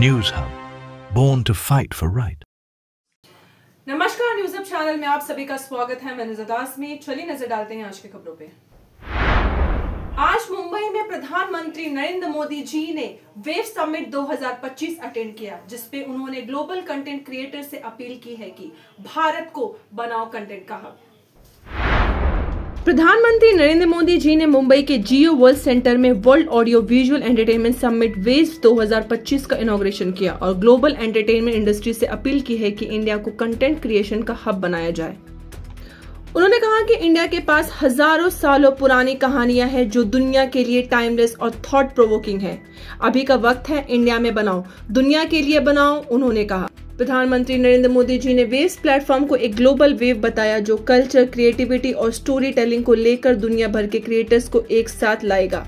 News Hub, born to fight for right. नमस्कार, news hub channel में आप सभी का स्वागत है। मैं निज़ादासमी। चलिए नजर डालते हैं आज की खबरों पे। आज मुंबई में प्रधानमंत्री नरेंद्र मोदी जी ने वेव समिट 2025 अटेंड किया, जिसपे उन्होंने ग्लोबल कंटेंट क्रिएटर से अपील की है कि भारत को बनाओ कंटेंट का हब। प्रधानमंत्री नरेंद्र मोदी जी ने मुंबई के जियो वर्ल्ड सेंटर में world audio visual entertainment summit waves 2025 का इनॉग्रेशन किया और ग्लोबल एंटरटेनमेंट इंडस्ट्री से अपील की है कि इंडिया को कंटेंट क्रिएशन का हब बनाया जाए। उन्होंने कहा कि इंडिया के पास हजारों सालों पुरानी कहानियां हैं जो दुनिया के लिए टाइमलेस और थॉट प्रोवोकिंग है। अभी का वक्त है इंडिया में बनाओ, दुनिया के लिए बनाओ, उन्होंने कहा। प्रधानमंत्री नरेंद्र मोदी जी ने वेव्स प्लेटफॉर्म को एक ग्लोबल वेव बताया जो कल्चर, क्रिएटिविटी और स्टोरी टेलिंग को लेकर दुनिया भर के क्रिएटर्स को एक साथ लाएगा।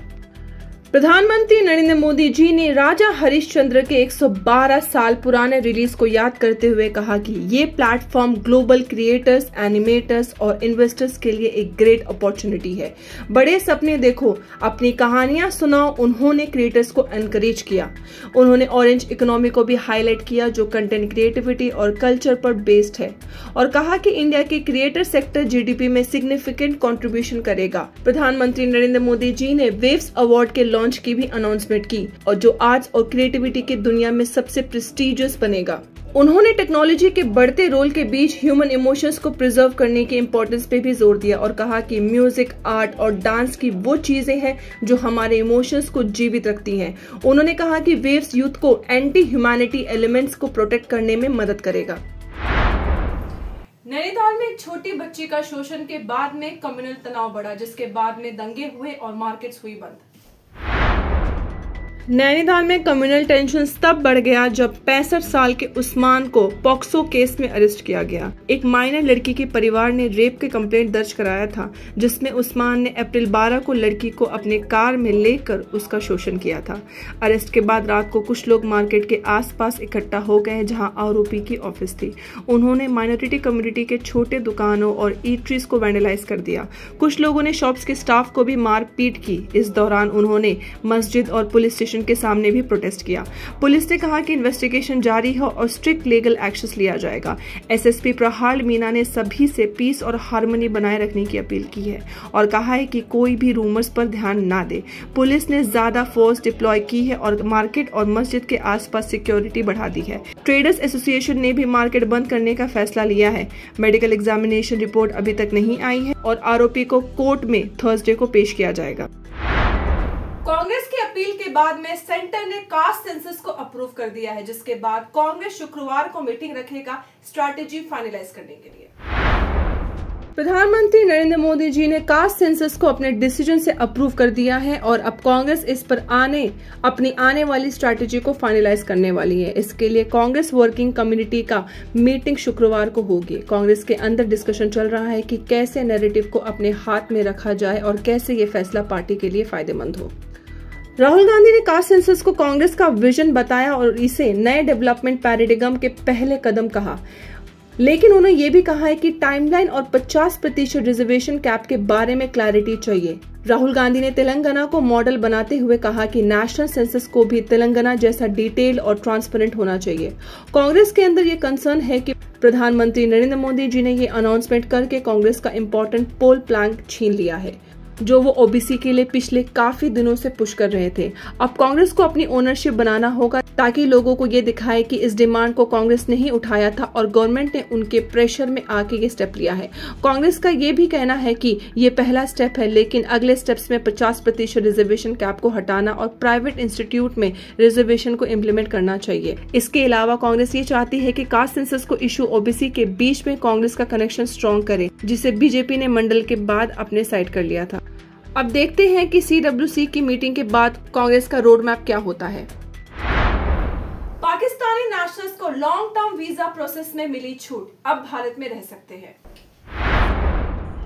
प्रधानमंत्री नरेंद्र मोदी जी ने राजा हरिश्चंद्र के 112 साल पुराने रिलीज को याद करते हुए कहा कि ये प्लेटफॉर्म ग्लोबल क्रिएटर्स, एनिमेटर्स और इन्वेस्टर्स के लिए एक ग्रेट अपॉर्चुनिटी है। बड़े सपने देखो, अपनी कहानियां सुनाओ, उन्होंने क्रिएटर्स को एनकरेज किया। उन्होंने ऑरेंज इकोनॉमी को भी हाईलाइट किया जो कंटेंट क्रिएटिविटी और कल्चर पर बेस्ड है और कहा कि इंडिया के क्रिएटर सेक्टर जीडीपी में सिग्निफिकेंट कंट्रीब्यूशन करेगा। प्रधानमंत्री नरेंद्र मोदी जी ने वेव्स अवार्ड के लॉन्च की भी अनाउंसमेंट की और जो आर्ट्स और क्रिएटिविटी की दुनिया में सबसे प्रेस्टिजियस बनेगा। उन्होंने टेक्नोलॉजी के बढ़ते रोल के बीच ह्यूमन इमोशंस को प्रिजर्व करने के इम्पोर्टेंस पे भी जोर दिया और कहा कि म्यूजिक, आर्ट और डांस की वो चीजें हैं जो हमारे इमोशंस को जीवित रखती हैं। उन्होंने कहा कि वेव्स यूथ को एंटी ह्यूमैनिटी एलिमेंट्स को प्रोटेक्ट करने में मदद करेगा। नैनीताल में एक छोटी बच्ची का शोषण के बाद में कम्युनल तनाव बढ़ा, जिसके बाद में दंगे हुए और मार्केट्स हुई बंद। नैनीताल में कम्युनल टेंशन तब बढ़ गया जब 65 साल के उस्मान को पॉक्सो केस में अरेस्ट किया गया। एक माइनर लड़की के परिवार ने रेप के कंप्लेंट दर्ज कराया था, जिसमें उस्मान ने अप्रैल 12 को लड़की को अपने कार में लेकर उसका शोषण किया था। अरेस्ट के बाद रात को कुछ लोग मार्केट के आसपास इकट्ठा हो गए जहां आरोपी की ऑफिस थी। उन्होंने माइनॉरिटी कम्युनिटी के छोटे दुकानों और ईटरीज को वैंडलाइज कर दिया। कुछ लोगों ने शॉप्स के स्टाफ को भी मारपीट की। इस दौरान उन्होंने मस्जिद और पुलिस स्टेशन के सामने भी प्रोटेस्ट किया। पुलिस ने कहा कि इन्वेस्टिगेशन जारी है और स्ट्रिक्ट लीगल एक्शन लिया जाएगा। एसएसपी प्रहाल मीना ने सभी से पीस और हार्मनी बनाए रखने की अपील की है और कहा है कि कोई भी रूमर्स पर ध्यान ना दे। पुलिस ने ज्यादा फोर्स डिप्लॉय की है और मार्केट और मस्जिद के आसपास सिक्योरिटी बढ़ा दी है। ट्रेडर्स एसोसिएशन ने भी मार्केट बंद करने का फैसला लिया है। मेडिकल एग्जामिनेशन रिपोर्ट अभी तक नहीं आई है और आरोपी को कोर्ट में थर्सडे को पेश किया जाएगा। कांग्रेस की अपील के बाद में सेंटर ने कास्ट सेंसस को अप्रूव कर दिया है, जिसके बाद कांग्रेस शुक्रवार को मीटिंग रखेगा स्ट्रैटेजी फाइनलाइज करने के लिए। प्रधानमंत्री नरेंद्र मोदी जी ने कास्ट सेंसस को अपने डिसीजन से अप्रूव कर दिया है और अब कांग्रेस इस पर अपनी आने वाली स्ट्रैटेजी को फाइनलाइज करने वाली है। इसके लिए कांग्रेस वर्किंग कम्युनिटी का मीटिंग शुक्रवार को होगी। कांग्रेस के अंदर डिस्कशन चल रहा है कि कैसे नैरेटिव को अपने हाथ में रखा जाए और कैसे ये फैसला पार्टी के लिए फायदेमंद हो। राहुल गांधी ने कास्ट सेंसस को कांग्रेस का विजन बताया और इसे नए डेवलपमेंट पैराडिगम के पहले कदम कहा, लेकिन उन्होंने ये भी कहा है कि टाइमलाइन और 50% रिजर्वेशन कैप के बारे में क्लैरिटी चाहिए। राहुल गांधी ने तेलंगाना को मॉडल बनाते हुए कहा कि नेशनल सेंसस को भी तेलंगाना जैसा डिटेल और ट्रांसपेरेंट होना चाहिए। कांग्रेस के अंदर ये कंसर्न है कि प्रधानमंत्री नरेंद्र मोदी जी ने ये अनाउंसमेंट करके कांग्रेस का इम्पोर्टेंट पोल प्लैंक छीन लिया है जो वो ओबीसी के लिए पिछले काफी दिनों से पुश कर रहे थे। अब कांग्रेस को अपनी ओनरशिप बनाना होगा ताकि लोगों को ये दिखाए कि इस डिमांड को कांग्रेस ने ही उठाया था और गवर्नमेंट ने उनके प्रेशर में आके ये स्टेप लिया है। कांग्रेस का ये भी कहना है कि ये पहला स्टेप है, लेकिन अगले स्टेप्स में 50% रिजर्वेशन कैप को हटाना और प्राइवेट इंस्टीट्यूट में रिजर्वेशन को इम्प्लीमेंट करना चाहिए। इसके अलावा कांग्रेस ये चाहती है कि कास्ट सेंसस को इशू ओबीसी के बीच में कांग्रेस का कनेक्शन स्ट्रॉन्ग करे, जिसे बीजेपी ने मंडल के बाद अपने साइड कर लिया था। अब देखते हैं कि सीडब्ल्यूसी की मीटिंग के बाद कांग्रेस का रोड मैप क्या होता है। पाकिस्तानी नेशनल्स को लॉन्ग टर्म वीजा प्रोसेस में मिली छूट, अब भारत में रह सकते हैं।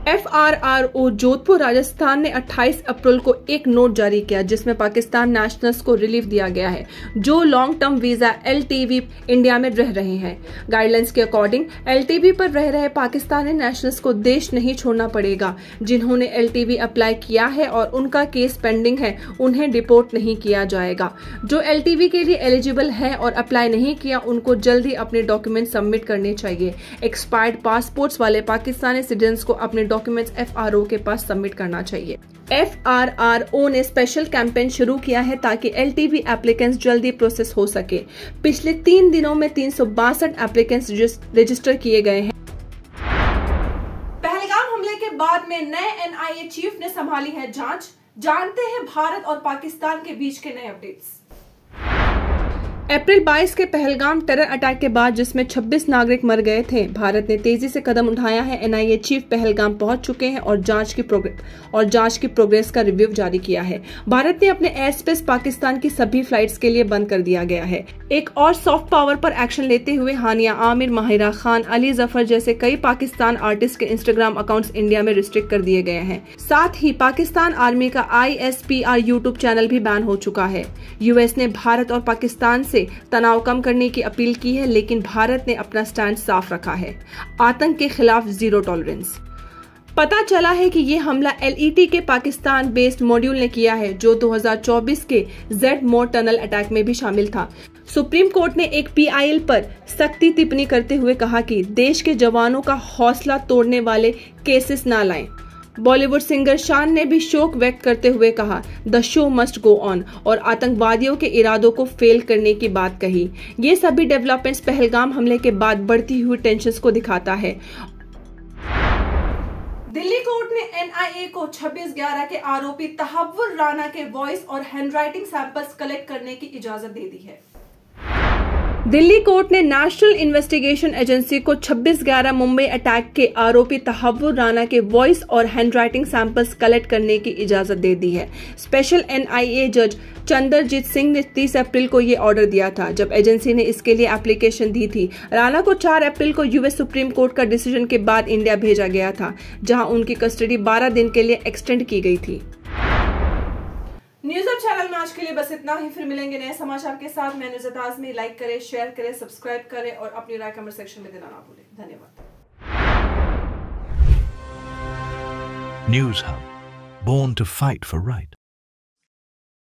FRRO जोधपुर राजस्थान ने 28 अप्रैल को एक नोट जारी किया जिसमें पाकिस्तान नेशनल्स को रिलीफ दिया गया है जो long term visa LTV India में रह रहे हैं। गाइडलाइंस के अकॉर्डिंग LTV पर रह रहे पाकिस्तानी नेशनल्स को देश नहीं छोड़ना पड़ेगा। जिन्होंने LTV अप्लाई किया है और उनका केस पेंडिंग है उन्हें डिपोर्ट नहीं किया जाएगा। जो LTV के लिए एलिजिबल है और अप्लाई नहीं किया उनको जल्दी अपने डॉक्यूमेंट सबमिट करने चाहिए। एक्सपायर्ड पासपोर्ट्स वाले पाकिस्तानी सिटीजन्स को अपने डॉक्यूमेंट्स FRO के पास सबमिट करना चाहिए। FRRO ने स्पेशल कैंपेन शुरू किया है ताकि LTV एप्लीकेंट्स जल्दी प्रोसेस हो सके। पिछले 3 दिनों में 362 एप्लीकेंट्स रजिस्टर किए गए हैं। पहलगाम हमले के बाद में नए NIA चीफ ने संभाली है जांच। जानते हैं भारत और पाकिस्तान के बीच के नए अपडेट्स। अप्रैल 22 के पहलगाम टेरर अटैक के बाद जिसमें 26 नागरिक मर गए थे, भारत ने तेजी से कदम उठाया है। NIA चीफ पहलगाम पहुंच चुके हैं और जांच की प्रोग्रेस का रिव्यू जारी किया है। भारत ने अपने एयर स्पेस पाकिस्तान की सभी फ्लाइट्स के लिए बंद कर दिया गया है। एक और सॉफ्ट पावर पर एक्शन लेते हुए हानिया आमिर, माहिरा खान, अली जफर जैसे कई पाकिस्तान आर्टिस्ट के इंस्टाग्राम अकाउंट्स इंडिया में रिस्ट्रिक्ट कर दिए गए हैं। साथ ही पाकिस्तान आर्मी का ISPR यूट्यूब चैनल भी बैन हो चुका है। US ने भारत और पाकिस्तान से तनाव कम करने की अपील की है, लेकिन भारत ने अपना स्टैंड साफ रखा है। आतंक के खिलाफ जीरो टॉलरेंस। पता चला है कि ये हमला LET के पाकिस्तान बेस्ड मॉड्यूल ने किया है जो 2024 के Z मोड टनल अटैक में भी शामिल था। सुप्रीम कोर्ट ने एक PIL पर सख्ती टिप्पणी करते हुए कहा कि देश के जवानों का हौसला तोड़ने वाले केसेस न लाएं। बॉलीवुड सिंगर शान ने भी शोक व्यक्त करते हुए कहा the show must go on और आतंकवादियों के इरादों को फेल करने की बात कही। ये सभी डेवलपमेंट्स पहलगाम हमले के बाद बढ़ती हुई टेंशन्स को दिखाता है। दिल्ली कोर्ट ने NIA को 26/11 के आरोपी तहव्वुर राना के वॉइस और हैंडराइटिंग सैंपल्स कलेक्ट करने की इजाजत दे दी है। दिल्ली कोर्ट ने नेशनल इन्वेस्टिगेशन एजेंसी को 26/11 मुंबई अटैक के आरोपी तहव्वुर राना के वॉइस और हैंडराइटिंग सैंपल्स कलेक्ट करने की इजाजत दे दी है। स्पेशल NIA जज चंद्रजीत सिंह ने 30 अप्रैल को ये ऑर्डर दिया था जब एजेंसी ने इसके लिए एप्लीकेशन दी थी। राना को 4 अप्रैल को US सुप्रीम कोर्ट का डिसीजन के बाद इंडिया भेजा गया था जहां उनकी कस्टडी 12 दिन के लिए एक्सटेंड की गई थी। न्यूज़ अब चैनल में आज के लिए बस इतना ही। फिर मिलेंगे नए समाचार के साथ। मैं नुज़रत आज़मी। लाइक करें, शेयर करें, सब्सक्राइब करें और अपनी राय कमेंट सेक्शन में देना ना भूलें। धन्यवाद। News Hub, born to fight for right.